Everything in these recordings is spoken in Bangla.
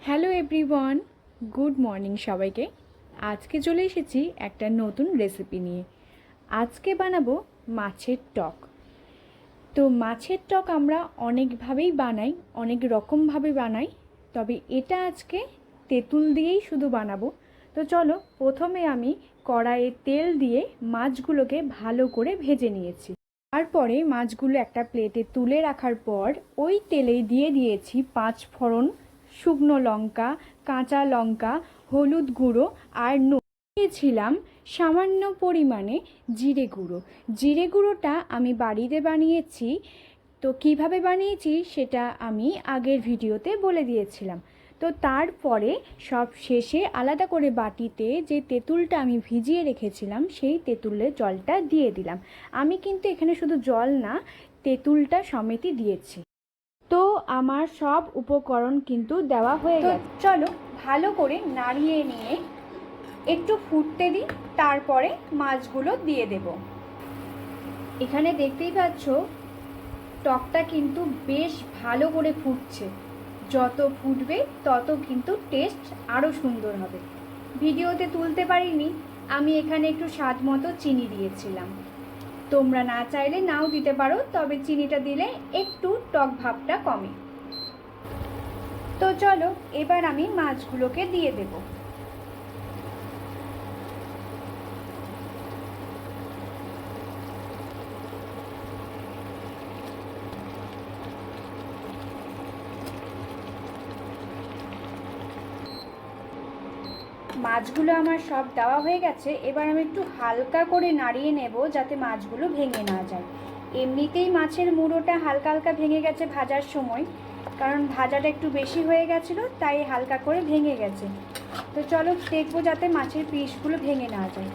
হ্যালো এভরিওয়ান, গুড মর্নিং সবাইকে। আজকে চলে এসেছি একটা নতুন রেসিপি নিয়ে। আজকে বানাবো মাছের টক। তো মাছের টক আমরা অনেকভাবেই বানাই, অনেক রকমভাবে বানাই, তবে এটা আজকে তেঁতুল দিয়েই শুধু বানাবো। তো চলো, প্রথমে আমি কড়াইয়ে তেল দিয়ে মাছগুলোকে ভালো করে ভেজে নিয়েছি। তারপরে মাছগুলো একটা প্লেটে তুলে রাখার পর ওই তেলেই দিয়ে দিয়েছি 5 ফোড়ন, শুকনো লঙ্কা, কাঁচা লঙ্কা, হলুদ গুঁড়ো আর নুন। দিয়েছিলাম সামান্য পরিমাণে জিরে গুঁড়ো। জিরে গুঁড়োটা আমি বাড়িতে বানিয়েছি, তো কিভাবে বানিয়েছি সেটা আমি আগের ভিডিওতে বলে দিয়েছিলাম। তো তারপরে সব শেষে আলাদা করে বাটিতে যে তেঁতুলটা আমি ভিজিয়ে রেখেছিলাম সেই তেঁতুলের জলটা দিয়ে দিলাম। আমি কিন্তু এখানে শুধু জল না, তেঁতুলটা সমেতই দিয়েছি। তো আমার সব উপকরণ কিন্তু দেওয়া হয়ে গেছে। চলো ভালো করে নাড়িয়ে নিয়ে একটু ফুটতে দিই, তারপরে মাছগুলো দিয়ে দেব। এখানে দেখতেই পাচ্ছ টকটা কিন্তু বেশ ভালো করে ফুটছে। যত ফুটবে তত কিন্তু টেস্ট আরও সুন্দর হবে। ভিডিওতে তুলতে পারিনি, আমি এখানে একটু স্বাদ মতো চিনি দিয়েছিলাম। তোমরা না চাইলে নাও দিতে পারো, তবে চিনিটা দিলে একটু টক ভাবটা কমে। তো চলো এবার আমি মাছগুলোকে দিয়ে দেব। মাছগুলো আমার সব দেওয়া হয়ে গেছে। এবার আমি একটু হালকা করে নাড়িয়ে নেব যাতে মাছগুলো ভেঙে না যায়। এমনিতেই মাছের মুড়োটা হালকা হালকা ভেঙে গেছে ভাজার সময়, কারণ ভাজাটা একটু বেশি হয়ে গেছিলো, তাই হালকা করে ভেঙে গেছে। তো চলো দেখবো যাতে মাছের পিসগুলো ভেঙে না যায়।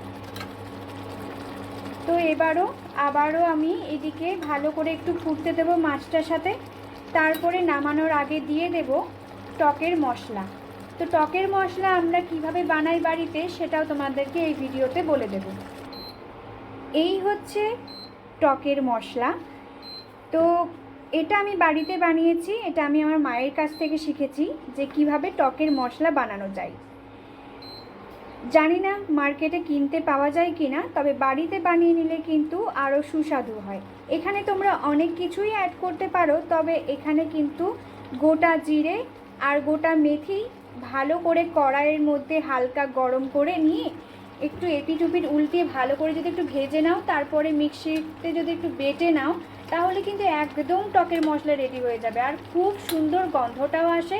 তো আবারও আমি এদিকে ভালো করে একটু ফুটতে দেবো মাছটার সাথে। তারপরে নামানোর আগে দিয়ে দেব টকের মশলা। তো টকের মশলা আমরা কিভাবে বানাই বাড়িতে সেটাও তোমাদেরকে এই ভিডিওতে বলে দেব। এই হচ্ছে টকের মশলা। তো এটা আমি বাড়িতে বানিয়েছি, এটা আমি আমার মায়ের কাছ থেকে শিখেছি যে কিভাবে টকের মশলা বানানো যায়। জানি না মার্কেটে কিনতে পাওয়া যায় কি না, তবে বাড়িতে বানিয়ে নিলে কিন্তু আরও সুস্বাদু হয়। এখানে তোমরা অনেক কিছুই অ্যাড করতে পারো, তবে এখানে কিন্তু গোটা জিরে আর গোটা মেথি ভালো করে কড়াইয়ের মধ্যে হালকা গরম করে নিয়ে একটু এপিট ওপিট উল্টিয়ে ভালো করে যদি একটু ভেজে নাও, তারপরে মিক্সিতে যদি একটু বেটে নাও, তাহলে কিন্তু একদম টকের মশলা রেডি হয়ে যাবে আর খুব সুন্দর গন্ধটাও আসে।